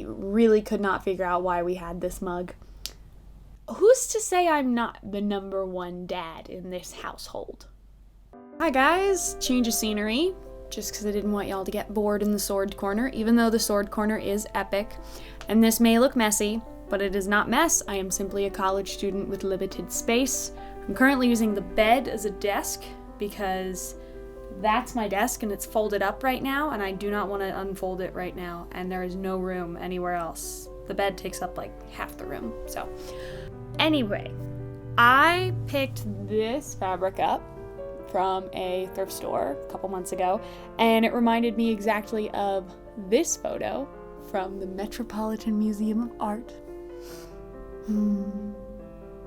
really could not figure out why we had this mug. Who's to say I'm not the number one dad in this household? Hi guys, change of scenery, just because I didn't want y'all to get bored in the sword corner, even though the sword corner is epic. And this may look messy, but it is not mess. I am simply a college student with limited space. I'm currently using the bed as a desk because that's my desk and it's folded up right now, and I do not want to unfold it right now, and there is no room anywhere else. The bed takes up like half the room, so. Anyway, I picked this fabric up from a thrift store a couple months ago, and it reminded me exactly of this photo from the Metropolitan Museum of Art.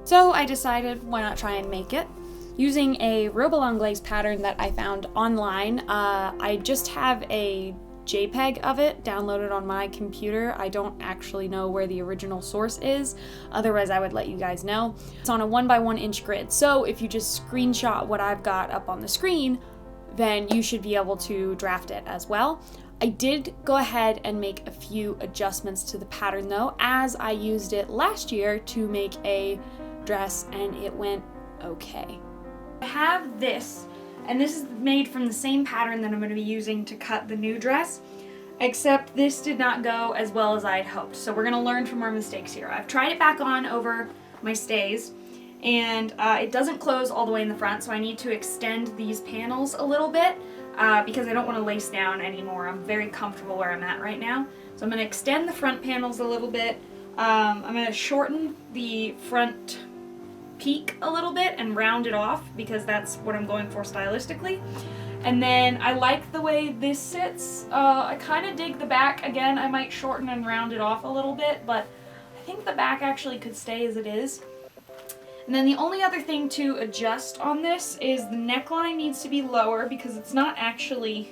So I decided, why not try and make it? Using a robe à l'anglaise pattern that I found online. I just have a JPEG of it downloaded on my computer. I don't actually know where the original source is, otherwise I would let you guys know. It's on a 1x1 inch grid, so if you just screenshot what I've got up on the screen, then you should be able to draft it as well. I did go ahead and make a few adjustments to the pattern though, as I used it last year to make a dress and it went okay. I have this, and this is made from the same pattern that I'm going to be using to cut the new dress, except this did not go as well as I had hoped. So we're going to learn from our mistakes here. I've tried it back on over my stays, and it doesn't close all the way in the front, so I need to extend these panels a little bit because I don't want to lace down anymore. I'm very comfortable where I'm at right now. So I'm going to extend the front panels a little bit. I'm going to shorten the front peak a little bit and round it off because that's what I'm going for stylistically. And then I like the way this sits. I kind of dig the back. Again, I might shorten and round it off a little bit, but I think the back actually could stay as it is. And then the only other thing to adjust on this is the neckline needs to be lower because it's not actually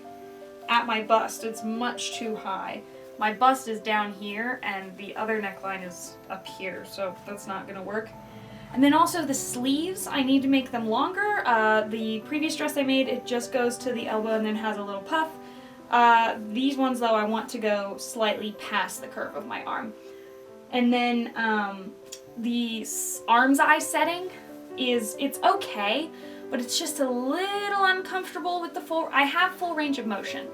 at my bust. It's much too high. My bust is down here and the other neckline is up here, so that's not going to work. And then also the sleeves, I need to make them longer. The previous dress I made, it just goes to the elbow and then has a little puff. These ones though, I want to go slightly past the curve of my arm. And then the arm's eye setting it's okay, but it's just a little uncomfortable with the I have full range of motion.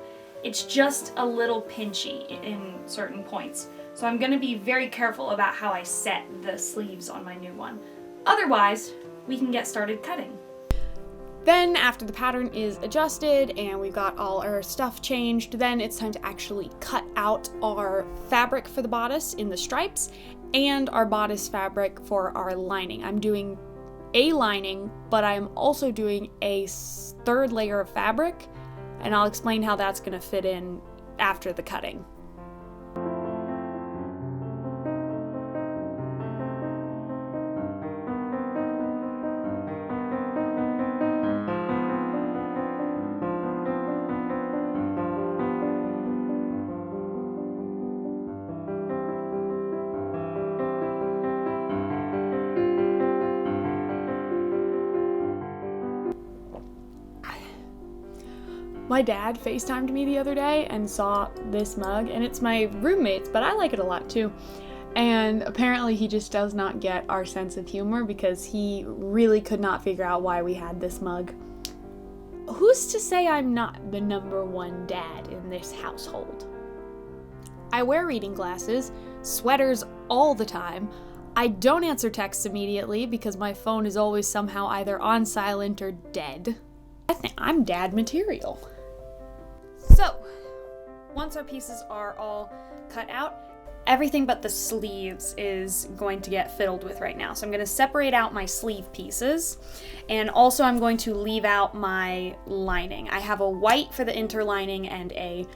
It's just a little pinchy in certain points. So I'm gonna be very careful about how I set the sleeves on my new one. Otherwise, we can get started cutting. Then after the pattern is adjusted and we've got all our stuff changed, then it's time to actually cut out our fabric for the bodice in the stripes and our bodice fabric for our lining. I'm doing a lining, but I'm also doing a third layer of fabric, and I'll explain how that's gonna fit in after the cutting. My dad FaceTimed me the other day and saw this mug, and it's my roommate's, but I like it a lot too. And apparently he just does not get our sense of humor because he really could not figure out why we had this mug. Who's to say I'm not the number one dad in this household? I wear reading glasses, sweaters all the time. I don't answer texts immediately because my phone is always somehow either on silent or dead. I think I'm dad material. So, once our pieces are all cut out, everything but the sleeves is going to get fiddled with right now. So I'm going to separate out my sleeve pieces, and also I'm going to leave out my lining. I have a white for the interlining and a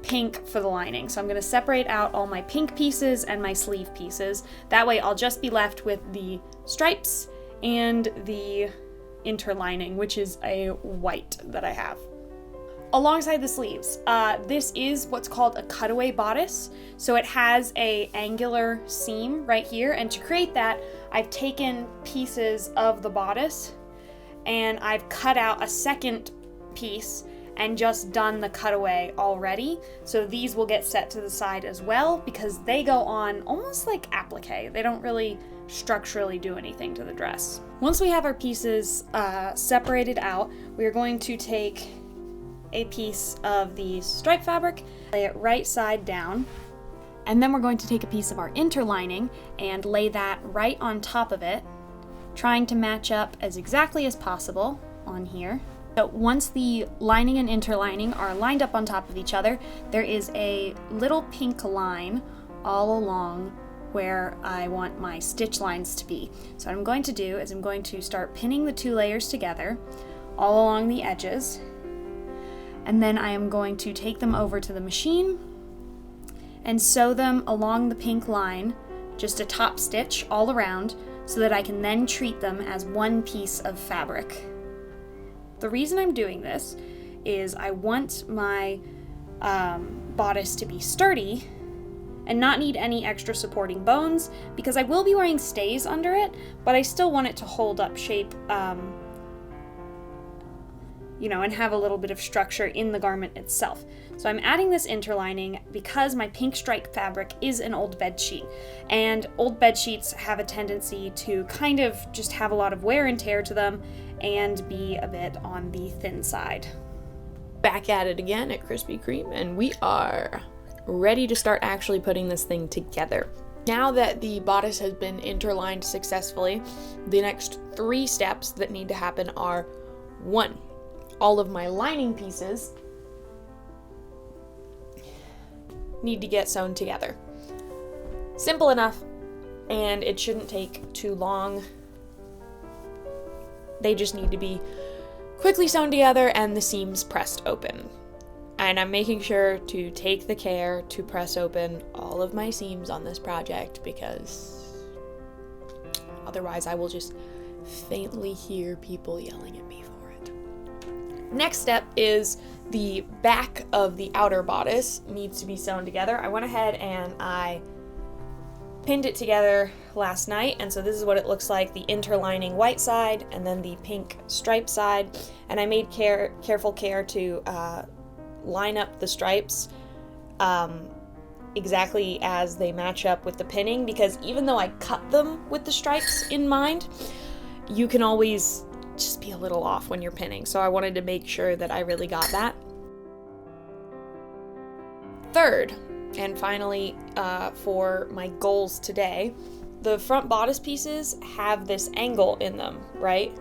pink for the lining. So I'm going to separate out all my pink pieces and my sleeve pieces. That way I'll just be left with the stripes and the interlining, which is a white that I have. Alongside the sleeves, this is what's called a cutaway bodice. So it has a angular seam right here, and to create that, I've taken pieces of the bodice and I've cut out a second piece and just done the cutaway already. So these will get set to the side as well because they go on almost like applique. They don't really structurally do anything to the dress. Once we have our pieces separated out, we are going to take a piece of the stripe fabric, lay it right side down, and then we're going to take a piece of our interlining and lay that right on top of it, trying to match up as exactly as possible on here. So once the lining and interlining are lined up on top of each other, there is a little pink line all along where I want my stitch lines to be. So what I'm going to do is I'm going to start pinning the 2 layers together all along the edges, and then I am going to take them over to the machine and sew them along the pink line, just a top stitch all around, so that I can then treat them as one piece of fabric. The reason I'm doing this is I want my bodice to be sturdy and not need any extra supporting bones, because I will be wearing stays under it, but I still want it to hold up shape, and have a little bit of structure in the garment itself. So I'm adding this interlining because my pink stripe fabric is an old bed sheet, and old bed sheets have a tendency to kind of just have a lot of wear and tear to them and be a bit on the thin side. Back at it again at Krispy Kreme, and we are ready to start actually putting this thing together. Now that the bodice has been interlined successfully, the next 3 steps that need to happen are: 1, all of my lining pieces need to get sewn together. Simple enough, and it shouldn't take too long. They just need to be quickly sewn together and the seams pressed open. And I'm making sure to take the care to press open all of my seams on this project, because otherwise I will just faintly hear people yelling at me for it. Next step is the back of the outer bodice needs to be sewn together. I went ahead and I pinned it together last night, and so this is what it looks like: the interlining white side and then the pink stripe side. And I made careful care to line up the stripes exactly as they match up with the pinning, because even though I cut them with the stripes in mind, you can always just be a little off when you're pinning. So I wanted to make sure that I really got that. Third, and finally, for my goals today, the front bodice pieces have this angle in them, right?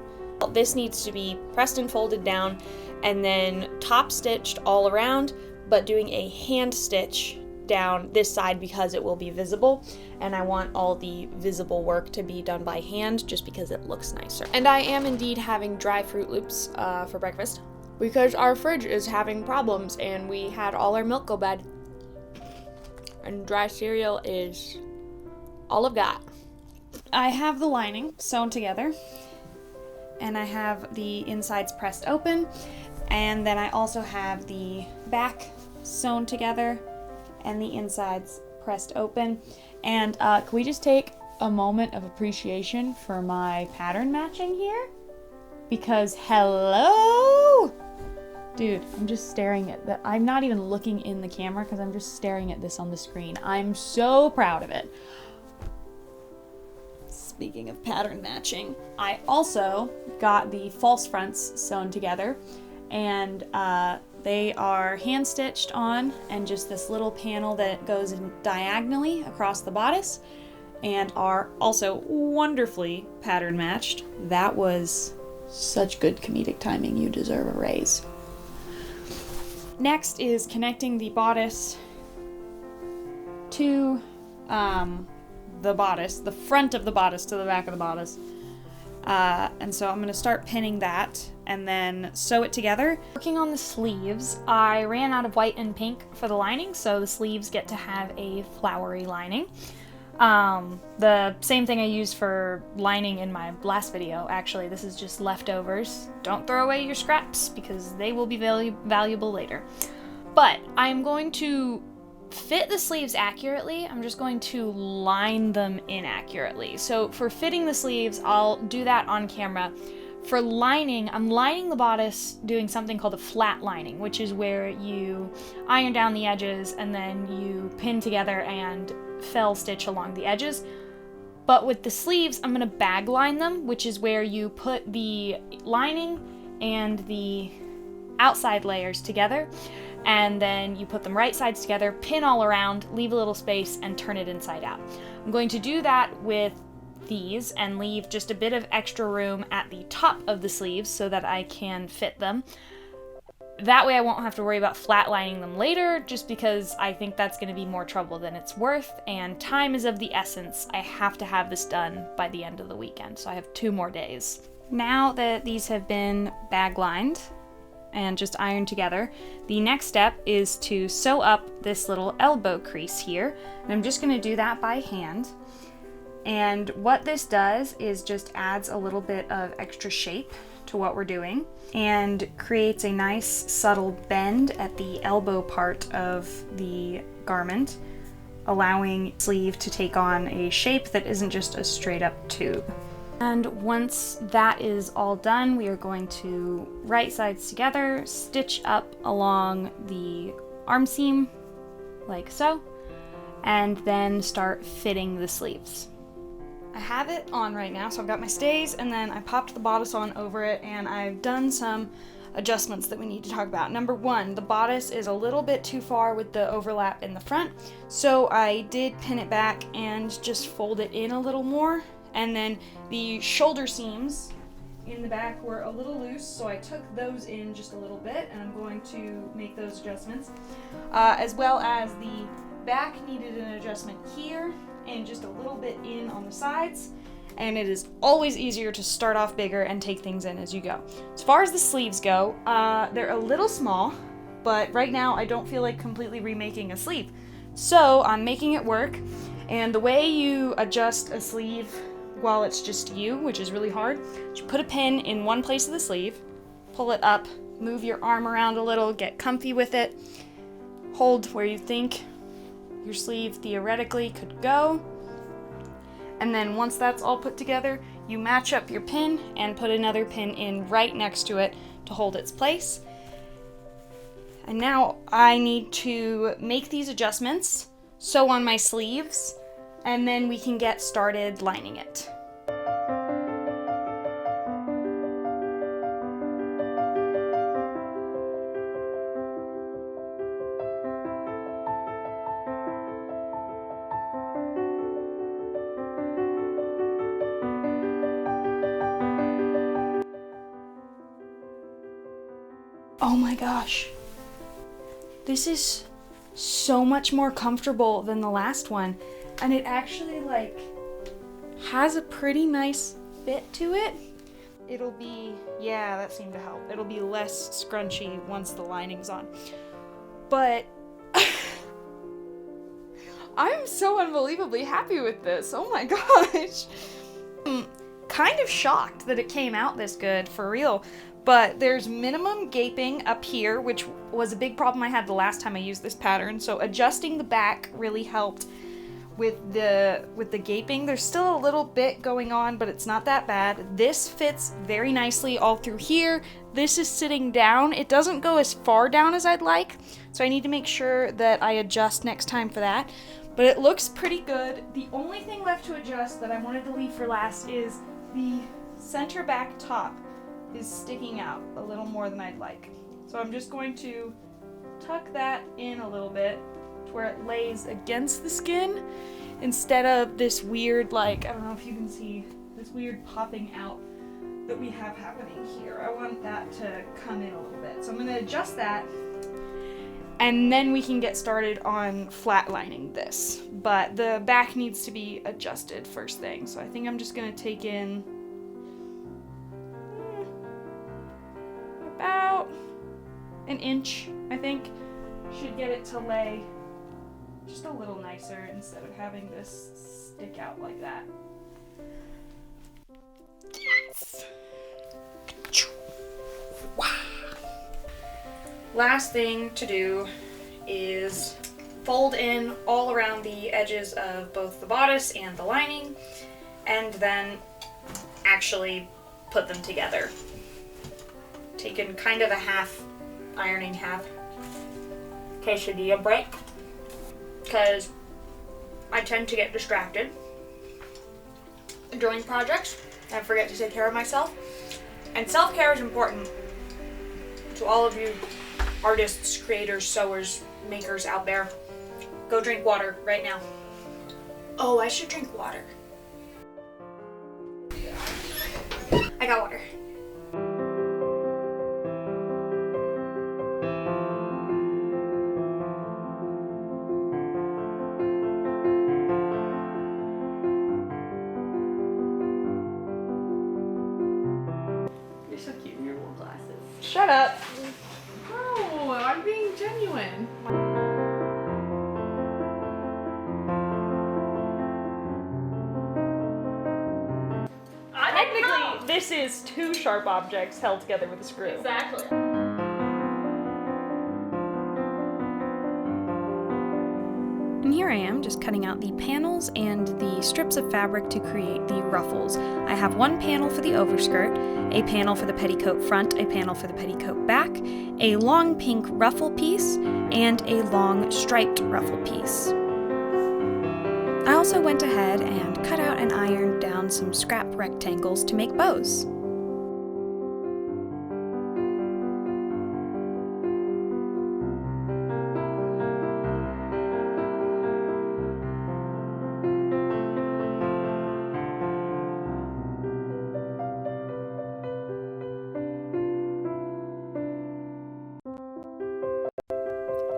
This needs to be pressed and folded down and then top stitched all around, but doing a hand stitch down this side because it will be visible, and I want all the visible work to be done by hand just because it looks nicer. And I am indeed having dry Fruit Loops for breakfast because our fridge is having problems and we had all our milk go bad. And dry cereal is all I've got. I have the lining sewn together, and I have the insides pressed open, and then I also have the back sewn together and the insides pressed open. And can we just take a moment of appreciation for my pattern matching here? Because hello! Dude, I'm just staring at that. I'm not even looking in the camera because I'm just staring at this on the screen. I'm so proud of it. Speaking of pattern matching, I also got the false fronts sewn together, and they are hand stitched on, and just this little panel that goes in diagonally across the bodice, and are also wonderfully pattern matched. That was such good comedic timing. You deserve a raise. Next is connecting the bodice to the bodice, the front of the bodice to the back of the bodice. And so I'm going to start pinning that and then sew it together. Working on the sleeves, I ran out of white and pink for the lining, so the sleeves get to have a flowery lining. The same thing I used for lining in my last video. Actually, this is just leftovers. Don't throw away your scraps because they will be valuable later. But I'm going to fit the sleeves accurately. I'm just going to line them in accurately. So for fitting the sleeves, I'll do that on camera. For lining, I'm lining the bodice doing something called a flat lining, which is where you iron down the edges and then you pin together and fell stitch along the edges. But with the sleeves, I'm going to bag line them, which is where you put the lining and the outside layers together, and then you put them right sides together, pin all around, leave a little space, and turn it inside out. I'm going to do that with these and leave just a bit of extra room at the top of the sleeves so that I can fit them. That way I won't have to worry about flat lining them later, just because I think that's going to be more trouble than it's worth, and time is of the essence. I have to have this done by the end of the weekend, so I have 2 more days. Now that these have been bag lined and just ironed together, the next step is to sew up this little elbow crease here, and I'm just going to do that by hand. And what this does is just adds a little bit of extra shape to what we're doing and creates a nice subtle bend at the elbow part of the garment, allowing the sleeve to take on a shape that isn't just a straight up tube. And once that is all done, we are going to right sides together, stitch up along the arm seam like so, and then start fitting the sleeves. I have it on right now, so I've got my stays, and then I popped the bodice on over it, and I've done some adjustments that we need to talk about. Number 1, the bodice is a little bit too far with the overlap in the front, so I did pin it back and just fold it in a little more, and then the shoulder seams in the back were a little loose, so I took those in just a little bit, and I'm going to make those adjustments, as well as the back needed an adjustment here, and just a little bit in on the sides, and it is always easier to start off bigger and take things in as you go. As far as the sleeves go, they're a little small, but right now I don't feel like completely remaking a sleeve, so I'm making it work. And the way you adjust a sleeve while it's just you, which is really hard, is you put a pin in one place of the sleeve, pull it up, move your arm around a little, get comfy with it, hold where you think your sleeve theoretically could go, and then once that's all put together, you match up your pin and put another pin in right next to it to hold its place. And now I need to make these adjustments, sew on my sleeves, and then we can get started lining it. Oh my gosh, this is so much more comfortable than the last one, and it actually like has a pretty nice fit to it. It'll be, yeah, that seemed to help. It'll be less scrunchy once the lining's on. But I'm so unbelievably happy with this. Oh my gosh. I'm kind of shocked that it came out this good, for real. But there's minimum gaping up here, which was a big problem I had the last time I used this pattern. So adjusting the back really helped with the gaping. There's still a little bit going on, but it's not that bad. This fits very nicely all through here. This is sitting down. It doesn't go as far down as I'd like, so I need to make sure that I adjust next time for that. But it looks pretty good. The only thing left to adjust that I wanted to leave for last is the center back top is sticking out a little more than I'd like. So I'm just going to tuck that in a little bit to where it lays against the skin instead of this weird, like, I don't know if you can see, this weird popping out that we have happening here. I want that to come in a little bit. So I'm gonna adjust that, and then we can get started on flatlining this. But the back needs to be adjusted first thing. So I think I'm just gonna take in about an inch, I think. Should get it to lay just a little nicer instead of having this stick out like that. Yes! Wow. Last thing to do is fold in all around the edges of both the bodice and the lining, and then actually put them together. Taking kind of a half, ironing half quesadilla break, because I tend to get distracted during projects and forget to take care of myself. And self-care is important to all of you artists, creators, sewers, makers out there. Go drink water right now. Oh, I should drink water. I got water. You're so cute in your wool glasses. Shut up. No, I'm being genuine. Technically, this is two sharp objects held together with a screw. Exactly. And here I am, just cutting out the panels and the strips of fabric to create the ruffles. I have one panel for the overskirt, a panel for the petticoat front, a panel for the petticoat back, a long pink ruffle piece, and a long striped ruffle piece. I also went ahead and cut out and ironed down some scrap rectangles to make bows.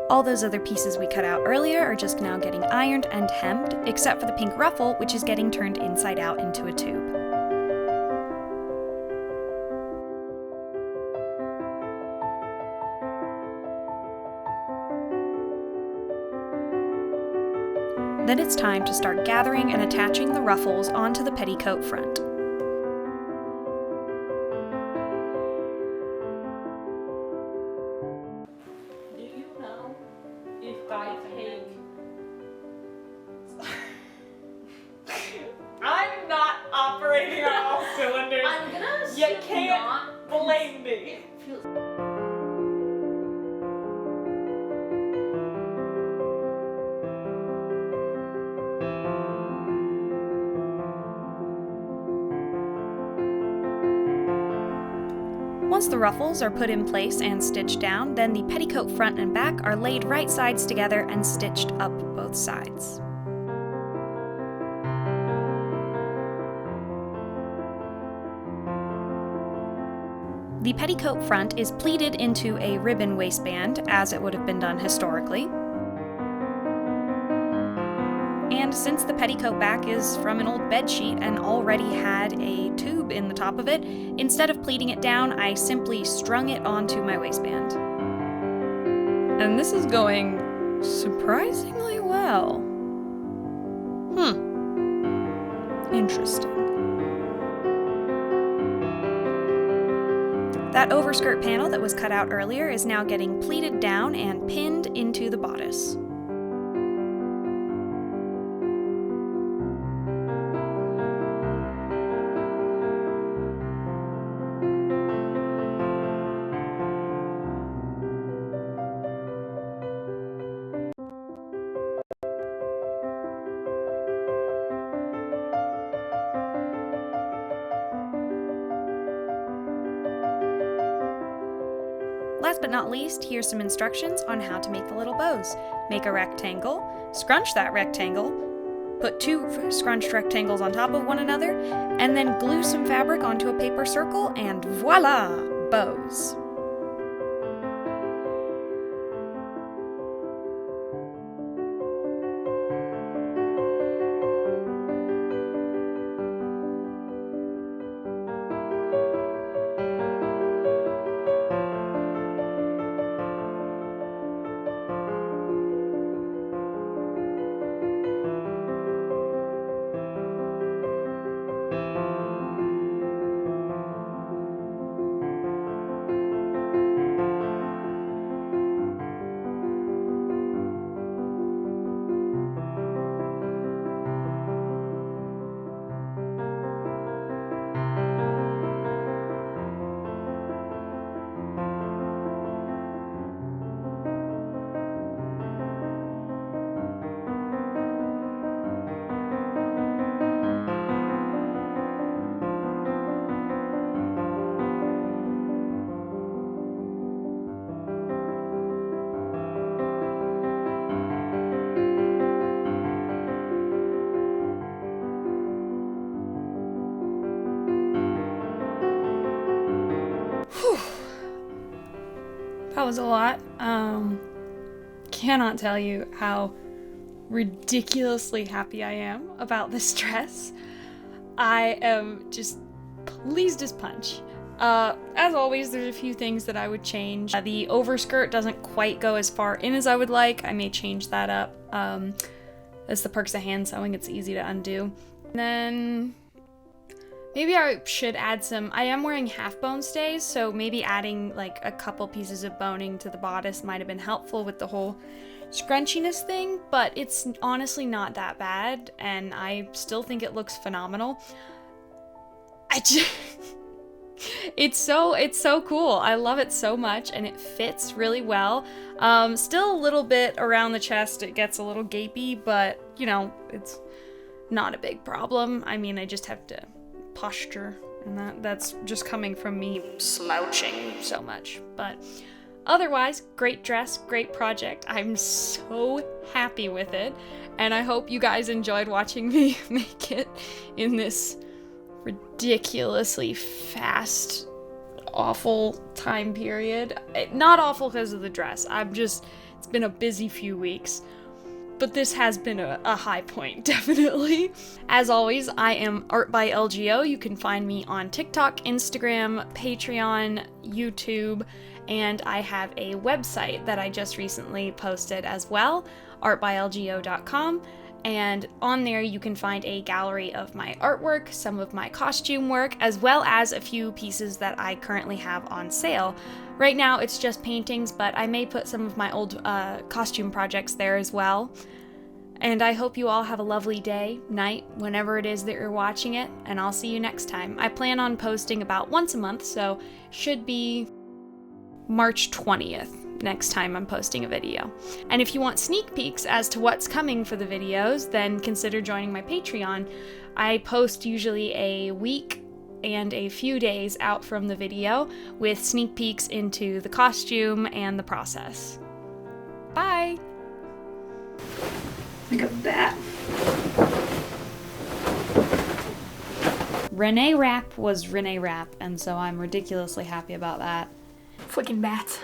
All those other pieces we cut out earlier are just now getting ironed and hemmed, except for the pink ruffle, which is getting turned inside out into a tube. Then it's time to start gathering and attaching the ruffles onto the petticoat front. Do you know if I take... I'm not operating on all cylinders. I'm gonna assume You can't not. blame me. Once the ruffles are put in place and stitched down, then the petticoat front and back are laid right sides together and stitched up both sides. The petticoat front is pleated into a ribbon waistband, as it would have been done historically. And since the petticoat back is from an old bedsheet and already had a tube in the top of it, instead of pleating it down, I simply strung it onto my waistband. And this is going surprisingly well. Interesting. That overskirt panel that was cut out earlier is now getting pleated down and pinned into the bodice. Last but not least, here's some instructions on how to make the little bows. Make a rectangle, scrunch that rectangle, put two scrunched rectangles on top of one another, and then glue some fabric onto a paper circle, and voila! Bows. was a lot. Cannot tell you how ridiculously happy I am about this dress. I am just pleased as punch. As always, there's a few things that I would change. The overskirt doesn't quite go as far in as I would like. I may change that up. That's the perks of hand sewing. It's easy to undo. And then maybe I should add some, I am wearing half bone stays, so maybe adding like a couple pieces of boning to the bodice might have been helpful with the whole scrunchiness thing, but it's honestly not that bad, and I still think it looks phenomenal. It's so cool. I love it so much, and it fits really well. Still a little bit around the chest, it gets a little gapey, but you know, it's not a big problem. I mean, I just have to posture, and that's just coming from me slouching so much. But otherwise, great dress, great project. I'm so happy with it, and I hope you guys enjoyed watching me make it in this ridiculously fast, awful time period. Not awful because of the dress. It's been a busy few weeks. But this has been a high point, definitely. As always, I am Art by LGO. You can find me on TikTok, Instagram, Patreon, YouTube, and I have a website that I just recently posted as well, artbylgo.com. And on there you can find a gallery of my artwork, some of my costume work, as well as a few pieces that I currently have on sale. Right now it's just paintings, but I may put some of my old costume projects there as well. And I hope you all have a lovely day, night, whenever it is that you're watching it, and I'll see you next time. I plan on posting about once a month, so should be March 20th. Next time I'm posting a video. And if you want sneak peeks as to what's coming for the videos, then consider joining my Patreon. I post usually a week and a few days out from the video with sneak peeks into the costume and the process. Bye! Like a bat. Renee Rapp was Renee Rapp, and so I'm ridiculously happy about that. Freaking bats.